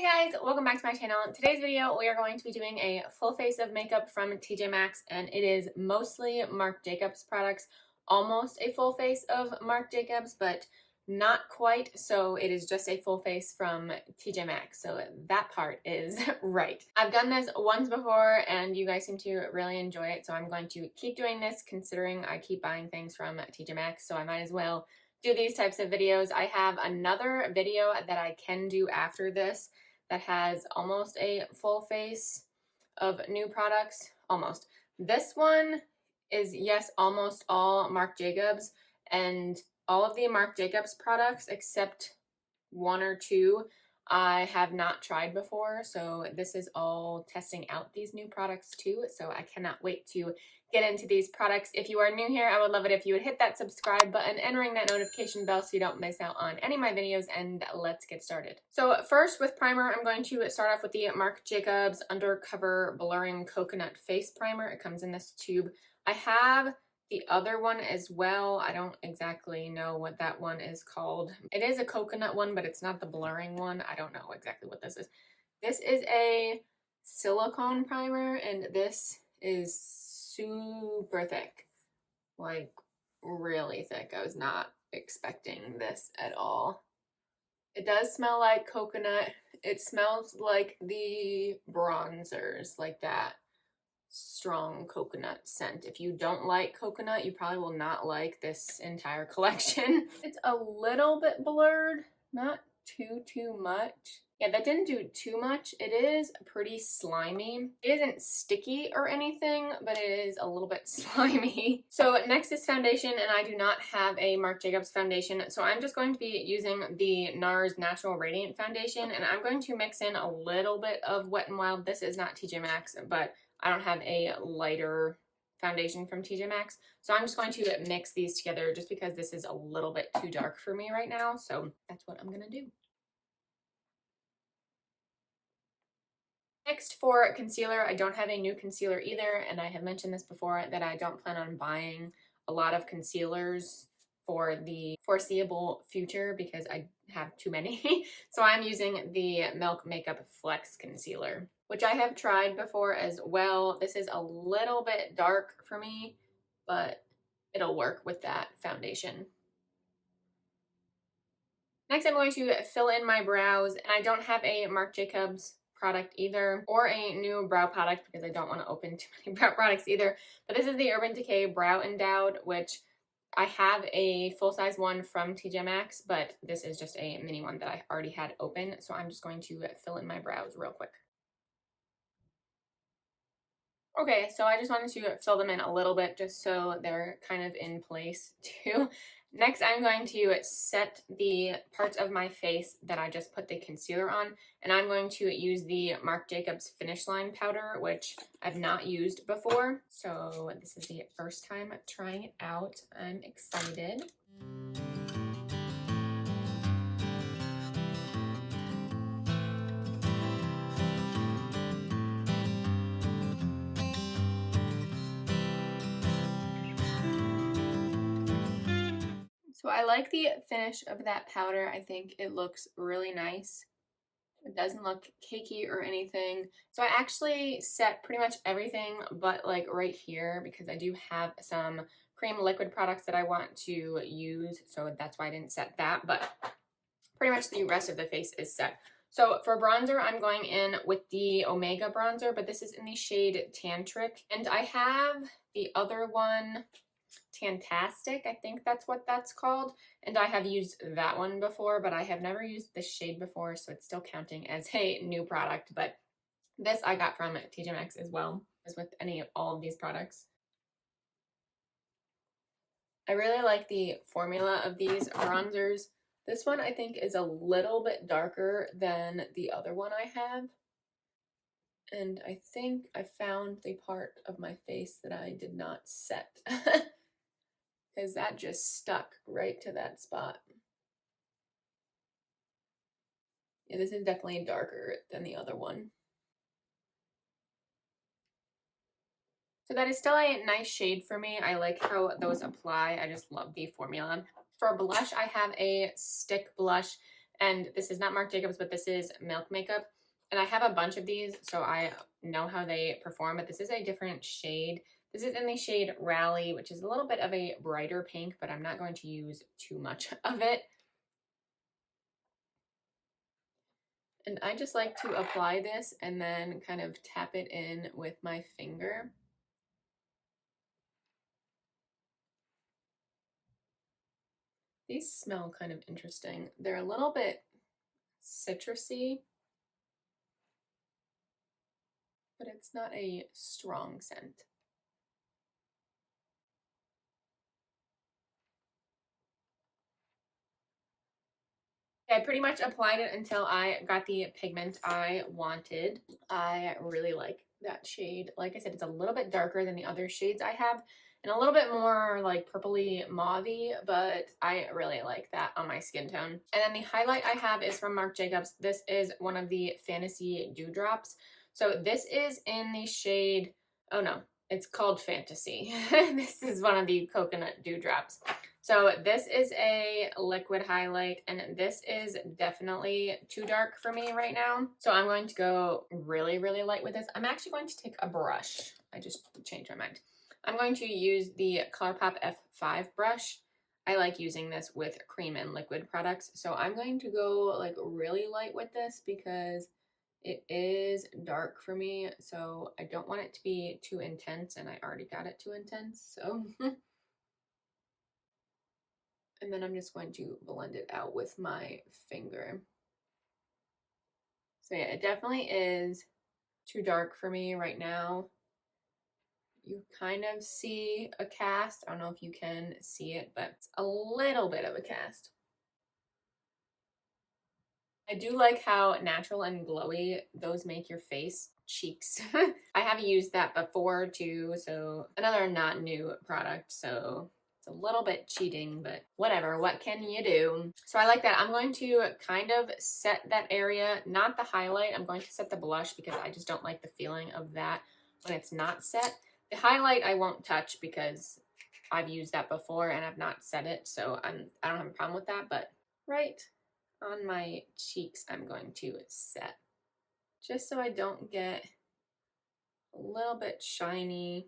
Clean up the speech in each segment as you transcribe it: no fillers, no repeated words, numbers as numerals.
Hey guys, welcome back to my channel. In today's video, we are going to be doing a full face of makeup from TJ Maxx, and it is mostly Marc Jacobs products, almost a full face of Marc Jacobs, but not quite, so it is just a full face from TJ Maxx, so that part is right. I've done this once before, and you guys seem to really enjoy it, so I'm going to keep doing this considering I keep buying things from TJ Maxx, so I might as well do these types of videos. I have another video that I can do after this that has almost a full face of new products. Almost. This one is, yes, almost all Marc Jacobs, and all of the Marc Jacobs products except one or two I have not tried before, so this is all testing out these new products too, so I cannot wait to get into these products. If you are new here, I would love it if you would hit that subscribe button and ring that notification bell so you don't miss out on any of my videos, and let's get started. So first with primer, I'm going to start off with the Marc Jacobs Undercover Blurring Coconut Face Primer. It comes in this tube. I have the other one as well. I don't exactly know what that one is called. It is a coconut one, but it's not the blurring one. I don't know exactly what this is. This is a silicone primer, and this is super thick. Like, really thick. I was not expecting this at all. It does smell like coconut. It smells like the bronzers, like that strong coconut scent. If you don't like coconut, you probably will not like this entire collection. It's a little bit blurred, not too much. Yeah, that didn't do too much. It is pretty slimy. It isn't sticky or anything, but it is a little bit slimy. So next is foundation, and I do not have a Marc Jacobs foundation, so I'm just going to be using the Nars Natural Radiant Foundation, and I'm going to mix in a little bit of Wet n Wild. This is not TJ Maxx, but I don't have a lighter foundation from TJ Maxx, so I'm just going to mix these together just because this is a little bit too dark for me right now, so that's what I'm gonna do. Next, for concealer, I don't have a new concealer either, and I have mentioned this before that I don't plan on buying a lot of concealers for the foreseeable future because I have too many. So I'm using the Milk Makeup Flex Concealer, which I have tried before as well. This is a little bit dark for me, but it'll work with that foundation. Next, I'm going to fill in my brows, and I don't have a Marc Jacobs product either, or a new brow product because I don't want to open too many brow products either. But this is the Urban Decay Brow Endowed, which I have a full-size one from TJ Maxx, but this is just a mini one that I already had open, so I'm just going to fill in my brows real quick. Okay, so I just wanted to fill them in a little bit just so they're kind of in place too. Next, I'm going to set the parts of my face that I just put the concealer on, and I'm going to use the Marc Jacobs Finish Line powder, which I've not used before. So this is the first time trying it out. I'm excited. So I like the finish of that powder. I think it looks really nice. It doesn't look cakey or anything. So I actually set pretty much everything but like right here because I do have some cream liquid products that I want to use. So that's why I didn't set that, but pretty much the rest of the face is set. So for bronzer, I'm going in with the Omega bronzer, but this is in the shade Tantric. And I have the other one, Fantastic, I think that's what that's called, and I have used that one before, but I have never used this shade before, so it's still counting as a new product. But this I got from TJ Maxx as well, as with all of these products. I really like the formula of these bronzers. This one I think is a little bit darker than the other one I have, and I think I found the part of my face that I did not set. Because that just stuck right to that spot. Yeah, this is definitely darker than the other one. So that is still a nice shade for me. I like how those apply. I just love the formula. For blush, I have a stick blush. And this is not Marc Jacobs, but this is Milk Makeup. And I have a bunch of these, so I know how they perform, but this is a different shade. This is in the shade Rally, which is a little bit of a brighter pink, but I'm not going to use too much of it. And I just like to apply this and then kind of tap it in with my finger. These smell kind of interesting. They're a little bit citrusy, but it's not a strong scent. I pretty much applied it until I got the pigment I wanted. I really like that shade. Like I said, it's a little bit darker than the other shades I have and a little bit more like purpley mauvey, but I really like that on my skin tone. And then the highlight I have is from Marc Jacobs. This is one of the Fantasy Dewdrops. So this is in the shade, oh no, it's called Fantasy. This is one of the Coconut Dewdrops. So this is a liquid highlight, and this is definitely too dark for me right now. So I'm going to go really, really light with this. I'm actually going to take a brush. I just changed my mind. I'm going to use the ColourPop F5 brush. I like using this with cream and liquid products. So I'm going to go like really light with this because it is dark for me. So I don't want it to be too intense, and I already got it too intense. So and then I'm just going to blend it out with my finger. So yeah, it definitely is too dark for me right now. You kind of see a cast. I don't know if you can see it, but it's a little bit of a cast. I do like how natural and glowy those make your face cheeks. I have used that before too, so another not new product, so it's a little bit cheating, but whatever, what can you do? So I like that. I'm going to kind of set that area, not the highlight. I'm going to set the blush because I just don't like the feeling of that when it's not set. The highlight I won't touch because I've used that before and I've not set it, so I don't have a problem with that, but right on my cheeks I'm going to set, just so I don't get a little bit shiny.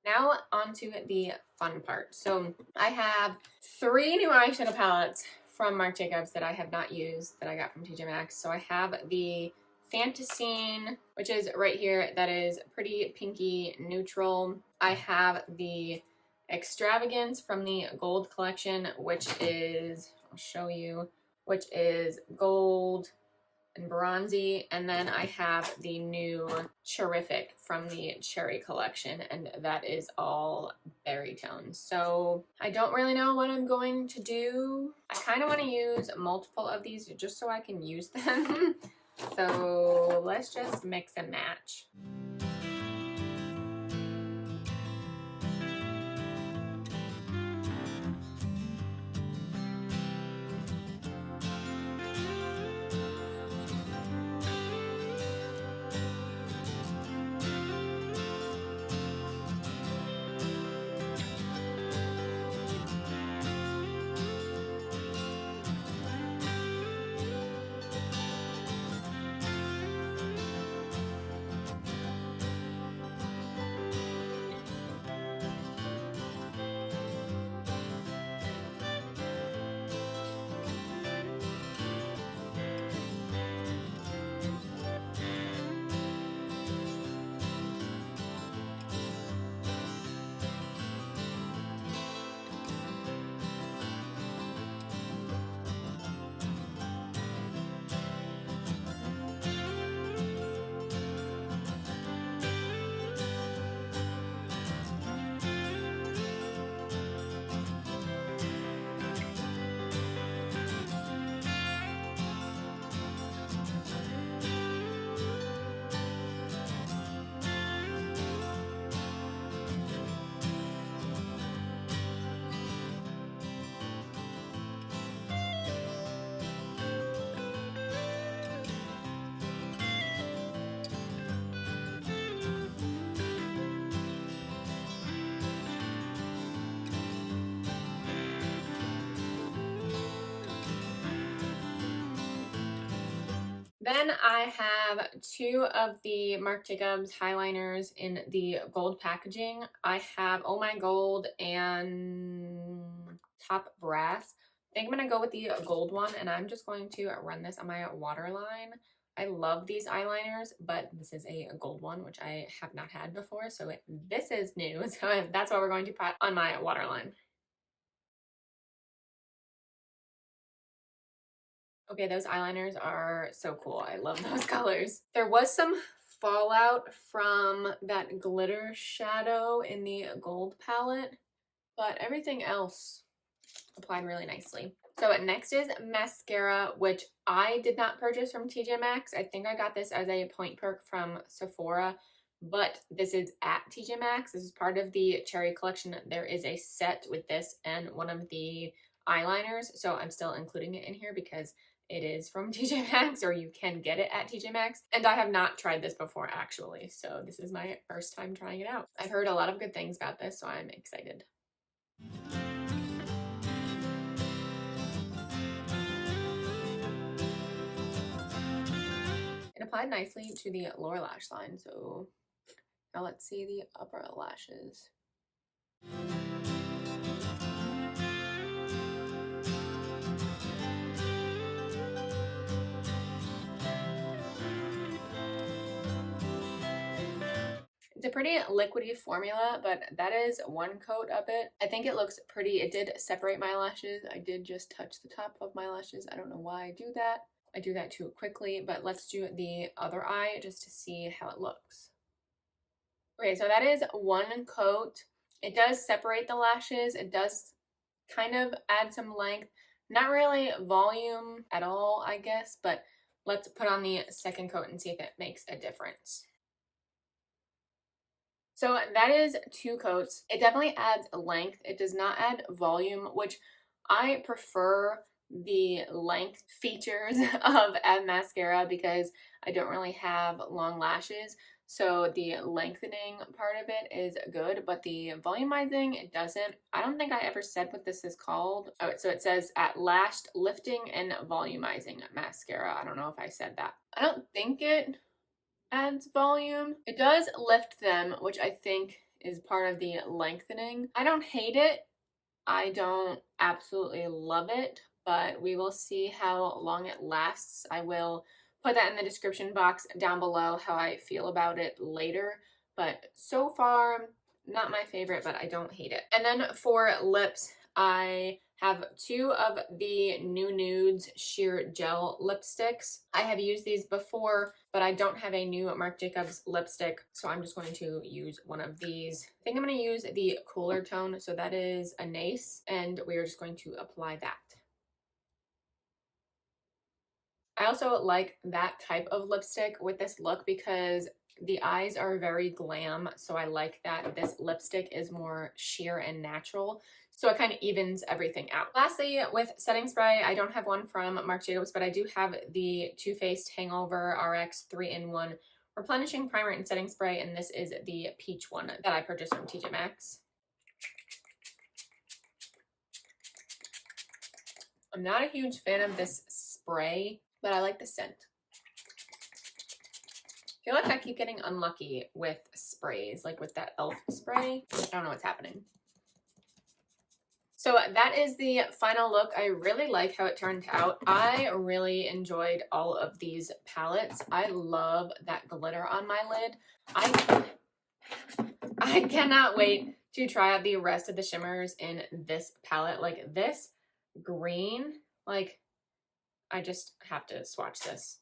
Now onto the fun part. So I have 3 new eyeshadow palettes from Marc Jacobs that I have not used that I got from TJ Maxx. So I have the Fantascene, which is right here, that is pretty pinky neutral. I have the Extravagance from the Gold collection, which is, I'll show you, which is gold and bronzy, and then I have the new Cherrific from the Cherry collection, and that is all berry tones. So I don't really know what I'm going to do. I kind of want to use multiple of these just so I can use them. So let's just mix and match. Then I have two of the Marc Jacobs highliners in the gold packaging. I have Oh My Gold and Top Brass. I think I'm going to go with the gold one, and I'm just going to run this on my waterline. I love these eyeliners, but this is a gold one, which I have not had before, so this is new. So that's what we're going to put on my waterline. Okay, those eyeliners are so cool. I love those colors. There was some fallout from that glitter shadow in the gold palette, but everything else applied really nicely. So next is mascara, which I did not purchase from TJ Maxx. I think I got this as a point perk from Sephora, but this is at TJ Maxx. This is part of the Cherry collection. There is a set with this and one of the eyeliners, so I'm still including it in here because it is from TJ Maxx, or you can get it at TJ Maxx. And I have not tried this before, actually, so this is my first time trying it out. I've heard a lot of good things about this, so I'm excited. It applied nicely to the lower lash line, so now let's see the upper lashes. It's a pretty liquidy formula, but that is one coat of it. I think it looks pretty. It did separate my lashes. I did just touch the top of my lashes. I don't know why I do that. I do that too quickly, but let's do the other eye just to see how it looks. Okay, so that is one coat. It does separate the lashes. It does kind of add some length. Not really volume at all, I guess, but let's put on the second coat and see if it makes a difference. So that is two coats. It definitely adds length. It does not add volume, which I prefer the length features of a mascara because I don't really have long lashes. So the lengthening part of it is good, but the volumizing, it doesn't. I don't think I ever said what this is called. Oh, so it says at Lashd Lifting and Volumizing Mascara. I don't know if I said that. I don't think it adds volume. It does lift them, which I think is part of the lengthening. I don't hate it. I don't absolutely love it, but we will see how long it lasts. I will put that in the description box down below how I feel about it later. But so far, not my favorite, but I don't hate it. And then for lips, I have two of the New Nudes Sheer Gel lipsticks. I have used these before, but I don't have a new Marc Jacobs lipstick, so I'm just going to use one of these. I think I'm going to use the cooler tone, so that is a Nace, and we are just going to apply that. I also like that type of lipstick with this look because the eyes are very glam, so I like that this lipstick is more sheer and natural. So it kind of evens everything out. Lastly, with setting spray, I don't have one from Marc Jacobs, but I do have the Too Faced Hangover RX 3-in-1 Replenishing Primer and Setting Spray, and this is the peach one that I purchased from TJ Maxx. I'm not a huge fan of this spray, but I like the scent. I feel like I keep getting unlucky with sprays, like with that e.l.f. spray. I don't know what's happening. So that is the final look. I really like how it turned out. I really enjoyed all of these palettes. I love that glitter on my lid. I cannot wait to try out the rest of the shimmers in this palette. Like this green, like I just have to swatch this.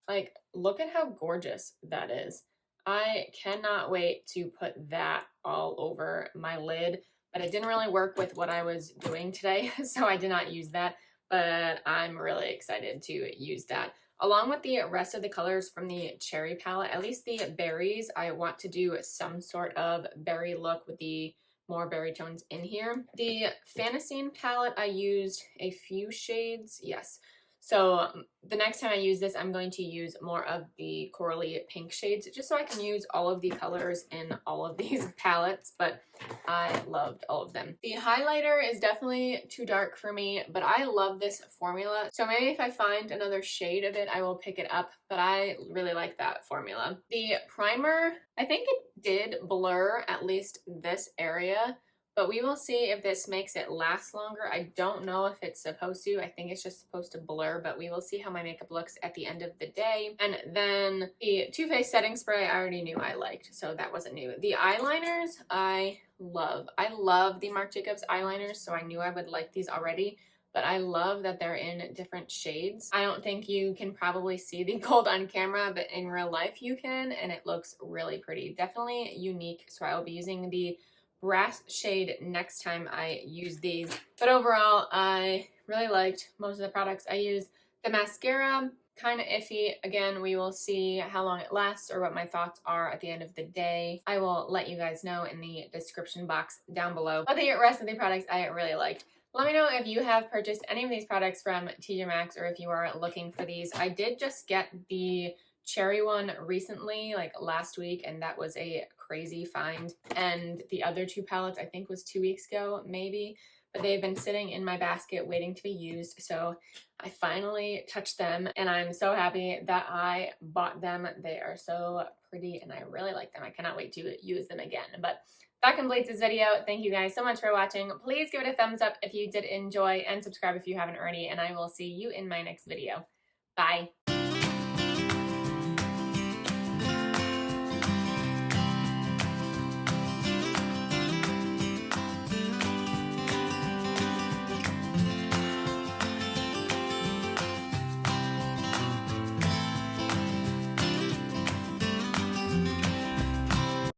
Like, look at how gorgeous that is. I cannot wait to put that all over my lid, but it didn't really work with what I was doing today, so I did not use that, but I'm really excited to use that. Along with the rest of the colors from the Cherry palette, at least the berries, I want to do some sort of berry look with the more berry tones in here. The Fantascene palette, I used a few shades, yes. So the next time I use this, I'm going to use more of the corally pink shades just so I can use all of the colors in all of these palettes, but I loved all of them. The highlighter is definitely too dark for me, but I love this formula. So maybe if I find another shade of it, I will pick it up, but I really like that formula. The primer, I think it did blur at least this area, but we will see if this makes it last longer. I don't know if it's supposed to. I think it's just supposed to blur, but we will see how my makeup looks at the end of the day. And then the Too Faced setting spray, I already knew I liked, so that wasn't new. The eyeliners, I love. I love the Marc Jacobs eyeliners, so I knew I would like these already. But I love that they're in different shades. I don't think you can probably see the gold on camera, but in real life you can, and it looks really pretty. Definitely unique, so I will be using the brass shade next time I use these. But overall, I really liked most of the products I used. The mascara, kind of iffy. Again, we will see how long it lasts or what my thoughts are at the end of the day. I will let you guys know in the description box down below. But the rest of the products I really liked. Let me know if you have purchased any of these products from TJ Maxx or if you are looking for these. I did just get the cherry one recently, like last week, and that was a crazy find. And the other two palettes I think was 2 weeks ago, maybe, but they've been sitting in my basket waiting to be used, so I finally touched them, and I'm so happy that I bought them. They are so pretty, and I really like them. I cannot wait to use them again. But that completes this video. Thank you guys so much for watching. Please give it a thumbs up if you did enjoy, and subscribe if you haven't already, and I will see you in my next video. Bye!